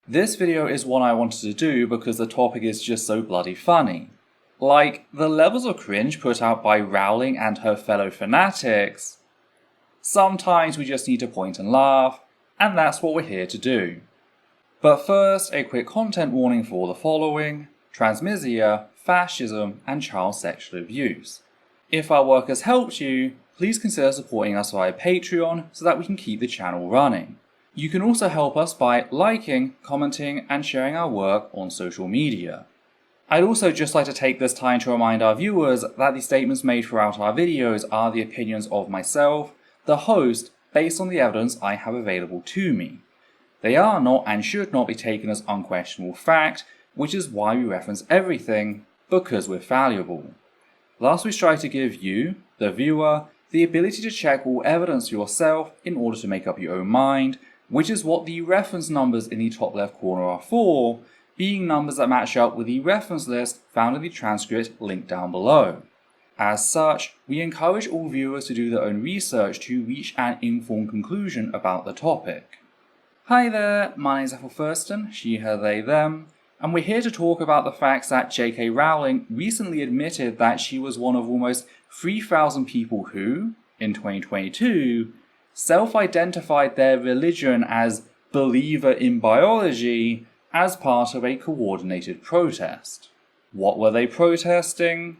This video is one I wanted to do because the topic is just so bloody funny. Like, the levels of cringe put out by Rowling and her fellow fanatics. Sometimes we just need to point and laugh, and that's what we're here to do. But first, a quick content warning for the following: transmisia, fascism, and child sexual abuse. If our work has helped you, please consider supporting us via Patreon so that we can keep the channel running. You can also help us by liking, commenting, and sharing our work on social media. I'd also just like to take this time to remind our viewers that the statements made throughout our videos are the opinions of myself, the host, based on the evidence I have available to me. They are not and should not be taken as unquestionable fact, which is why we reference everything, because we're fallible. Thus we strive to give you, the viewer, the ability to check all evidence for yourself in order to make up your own mind, which is what the reference numbers in the top left corner are for, being numbers that match up with the reference list found in the transcript linked down below. As such, we encourage all viewers to do their own research to reach an informed conclusion about the topic. Hi there, my name is Ethel Thurston, she, her, they, them, and we're here to talk about the facts that J.K. Rowling recently admitted that she was one of almost 3,000 people who, in 2022, self-identified their religion as believer in biology as part of a coordinated protest. What were they protesting?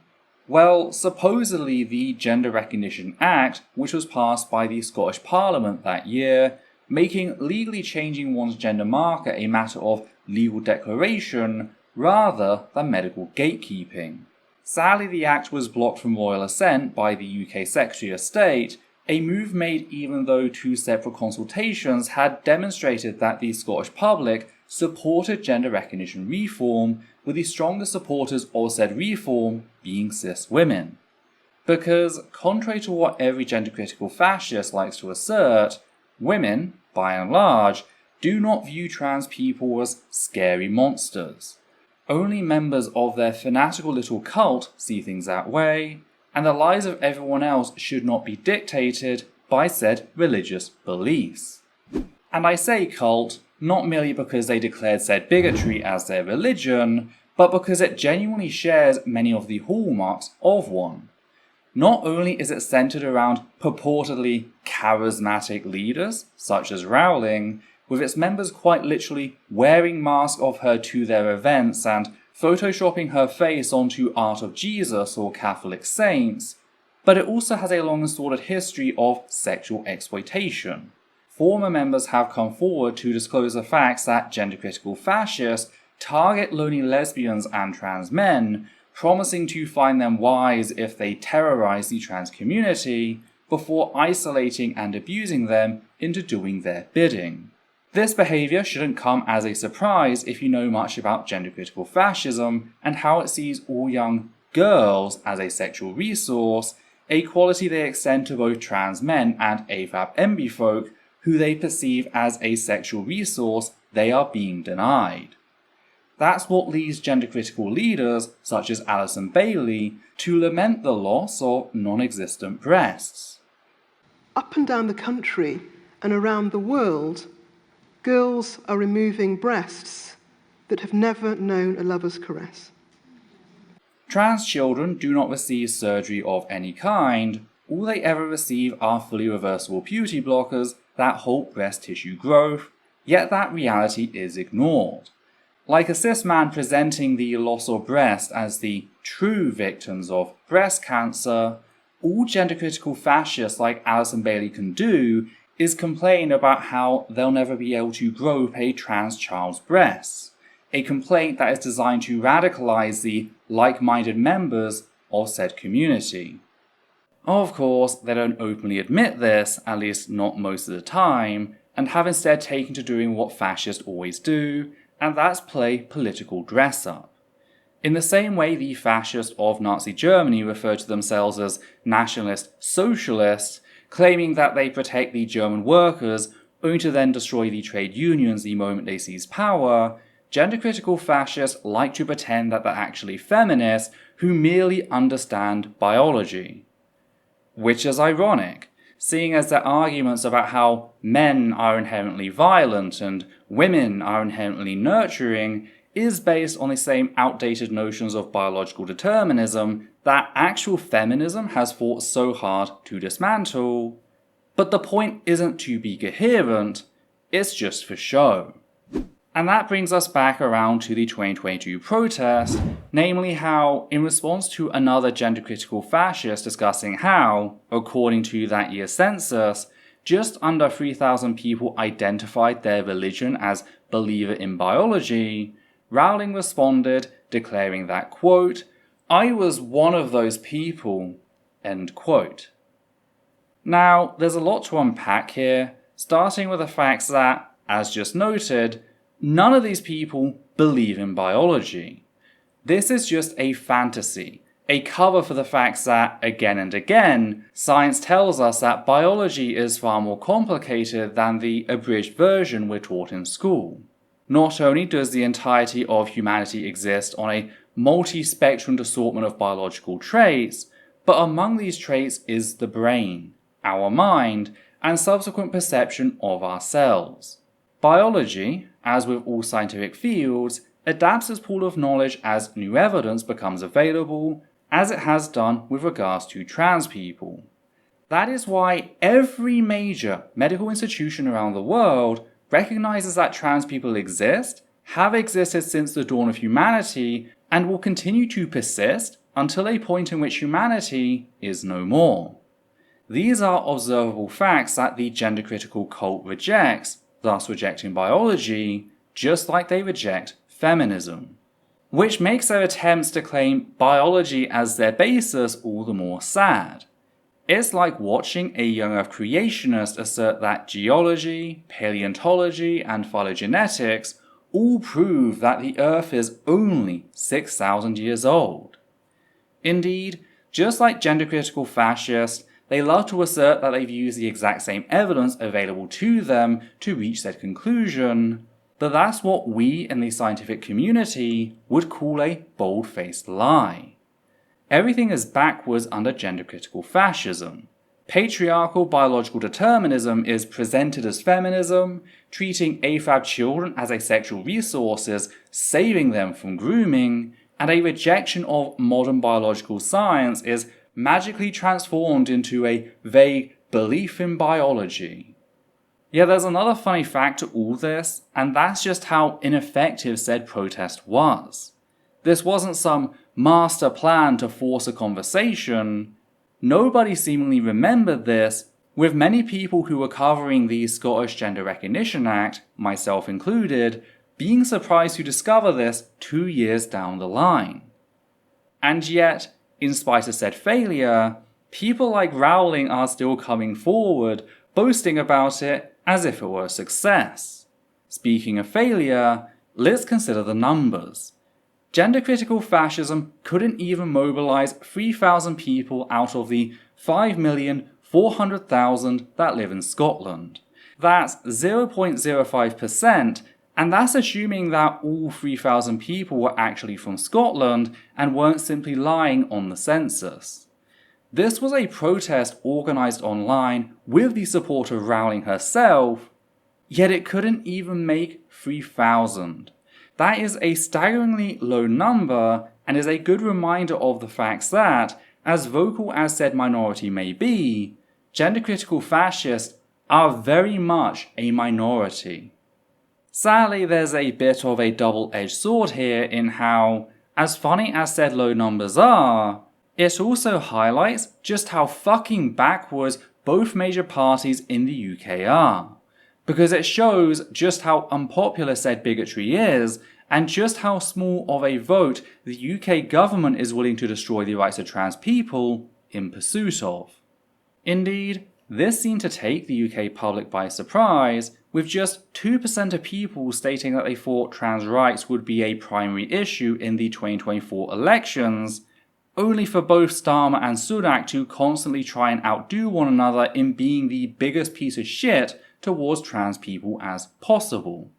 Well, supposedly the Gender Recognition Act, which was passed by the Scottish Parliament that year, making legally changing one's gender marker a matter of legal declaration rather than medical gatekeeping. Sadly, the act was blocked from royal assent by the UK Secretary of State, a move made even though two separate consultations had demonstrated that the Scottish public supported gender recognition reform, with the strongest supporters of said reform being cis women. Because, contrary to what every gender-critical fascist likes to assert, women, by and large, do not view trans people as scary monsters. Only members of their fanatical little cult see things that way, and the lives of everyone else should not be dictated by said religious beliefs. And I say cult, not merely because they declared said bigotry as their religion, but because it genuinely shares many of the hallmarks of one. Not only is it centered around purportedly charismatic leaders, such as Rowling, with its members quite literally wearing masks of her to their events and photoshopping her face onto art of Jesus or Catholic saints, but it also has a long and sordid history of sexual exploitation. Former members have come forward to disclose the facts that gender-critical fascists target lonely lesbians and trans men, promising to find them wives if they terrorize the trans community, before isolating and abusing them into doing their bidding. This behaviour shouldn't come as a surprise if you know much about gender-critical fascism and how it sees all young girls as a sexual resource, a quality they extend to both trans men and AFAB MB folk who they perceive as a sexual resource they are being denied. That's what leads gender-critical leaders, such as Alison Bailey, to lament the loss of non-existent breasts. Up and down the country and around the world, girls are removing breasts that have never known a lover's caress. Trans children do not receive surgery of any kind. All they ever receive are fully reversible puberty blockers that halt breast tissue growth, yet that reality is ignored. Like a cis man presenting the loss of breast as the true victims of breast cancer, all gender-critical fascists like Alison Bailey can do is complain about how they'll never be able to grow a trans child's breasts, a complaint that is designed to radicalize the like-minded members of said community. Of course, they don't openly admit this, at least not most of the time, and have instead taken to doing what fascists always do, and that's play political dress-up. In the same way the fascists of Nazi Germany referred to themselves as nationalist socialists, claiming that they protect the German workers only to then destroy the trade unions the moment they seize power, gender-critical fascists like to pretend that they're actually feminists who merely understand biology. Which is ironic, seeing as their arguments about how men are inherently violent and women are inherently nurturing is based on the same outdated notions of biological determinism that actual feminism has fought so hard to dismantle. But the point isn't to be coherent, it's just for show. And that brings us back around to the 2022 protest, namely how, in response to another gender-critical fascist discussing how, according to that year's census, just under 3,000 people identified their religion as believer in biology, Rowling responded, declaring that, quote, "I was one of those people," end quote. Now, there's a lot to unpack here, starting with the fact that, as just noted, none of these people believe in biology. This is just a fantasy, a cover for the fact that, again and again, science tells us that biology is far more complicated than the abridged version we're taught in school. Not only does the entirety of humanity exist on a multi-spectrum assortment of biological traits, but among these traits is the brain, our mind, and subsequent perception of ourselves. Biology, as with all scientific fields, adapts its pool of knowledge as new evidence becomes available, as it has done with regards to trans people. That is why every major medical institution around the world recognizes that trans people exist, have existed since the dawn of humanity, and will continue to persist until a point in which humanity is no more. These are observable facts that the gender-critical cult rejects, thus rejecting biology, just like they reject feminism. Which makes their attempts to claim biology as their basis all the more sad. It's like watching a young Earth creationist assert that geology, paleontology, and phylogenetics all prove that the Earth is only 6,000 years old. Indeed, just like gender-critical fascists, they love to assert that they've used the exact same evidence available to them to reach that conclusion, but that's what we in the scientific community would call a bold-faced lie. Everything is backwards under gender-critical fascism. Patriarchal biological determinism is presented as feminism, treating AFAB children as asexual resources, saving them from grooming, and a rejection of modern biological science is magically transformed into a vague belief in biology. Yet there's another funny fact to all this, and that's just how ineffective said protest was. This wasn't some master plan to force a conversation. Nobody seemingly remembered this, with many people who were covering the Scottish Gender Recognition Act, myself included, being surprised to discover this 2 years down the line. And yet, in spite of said failure, people like Rowling are still coming forward, boasting about it as if it were a success. Speaking of failure, let's consider the numbers. Gender-critical fascism couldn't even mobilize 3,000 people out of the 5,400,000 that live in Scotland. That's 0.05%, and that's assuming that all 3,000 people were actually from Scotland and weren't simply lying on the census. This was a protest organised online with the support of Rowling herself, yet it couldn't even make 3,000. That is a staggeringly low number and is a good reminder of the fact that, as vocal as said minority may be, gender-critical fascists are very much a minority. Sadly, there's a bit of a double-edged sword here in how, as funny as said low numbers are, it also highlights just how fucking backwards both major parties in the UK are. Because it shows just how unpopular said bigotry is, and just how small of a vote the UK government is willing to destroy the rights of trans people in pursuit of. Indeed, this seemed to take the UK public by surprise, with just 2% of people stating that they thought trans rights would be a primary issue in the 2024 elections, only for both Starmer and Sunak to constantly try and outdo one another in being the biggest piece of shit towards trans people as possible.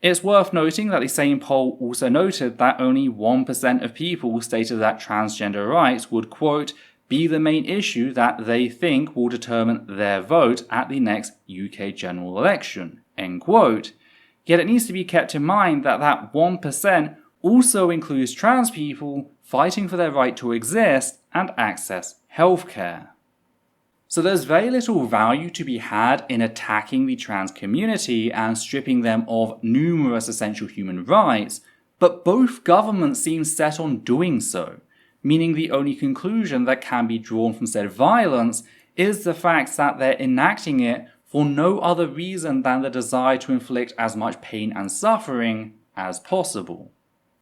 It's worth noting that the same poll also noted that only 1% of people stated that transgender rights would, quote, be the main issue that they think will determine their vote at the next UK general election, end quote. Yet it needs to be kept in mind that that 1% also includes trans people fighting for their right to exist and access healthcare. So there's very little value to be had in attacking the trans community and stripping them of numerous essential human rights, but both governments seem set on doing so, meaning the only conclusion that can be drawn from said violence is the fact that they're enacting it for no other reason than the desire to inflict as much pain and suffering as possible.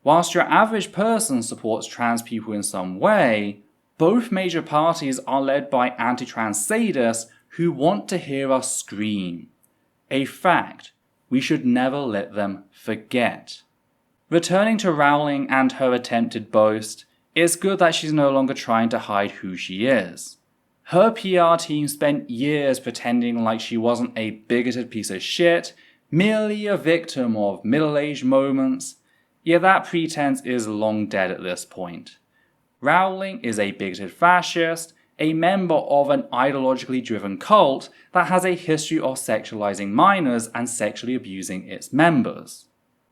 Whilst your average person supports trans people in some way, both major parties are led by anti-trans sadists who want to hear us scream. A fact we should never let them forget. Returning to Rowling and her attempted boast, it's good that she's no longer trying to hide who she is. Her PR team spent years pretending like she wasn't a bigoted piece of shit, merely a victim of middle-aged moments, yet that pretense is long dead at this point. Rowling is a bigoted fascist, a member of an ideologically driven cult that has a history of sexualizing minors and sexually abusing its members.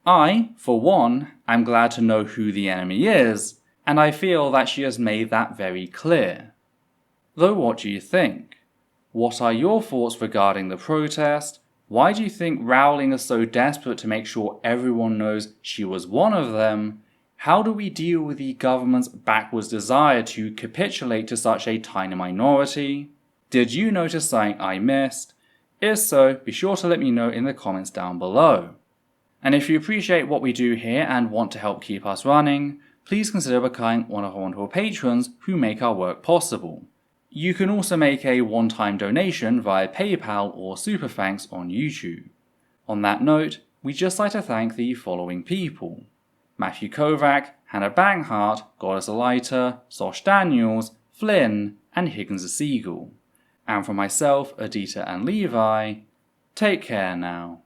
I, for one, am glad to know who the enemy is, and I feel that she has made that very clear. Though what do you think? What are your thoughts regarding the protest? Why do you think Rowling is so desperate to make sure everyone knows she was one of them? How do we deal with the government's backwards desire to capitulate to such a tiny minority? Did you notice something I missed? If so, be sure to let me know in the comments down below. And if you appreciate what we do here and want to help keep us running, please consider becoming one of our wonderful patrons who make our work possible. You can also make a one-time donation via PayPal or Super Thanks on YouTube. On that note, we'd just like to thank the following people: Matthew Kovac, Hannah Banghart, Goddess Alita, Sosh Daniels, Flynn, and Higgins the Seagull. And for myself, Adita and Levi, take care now.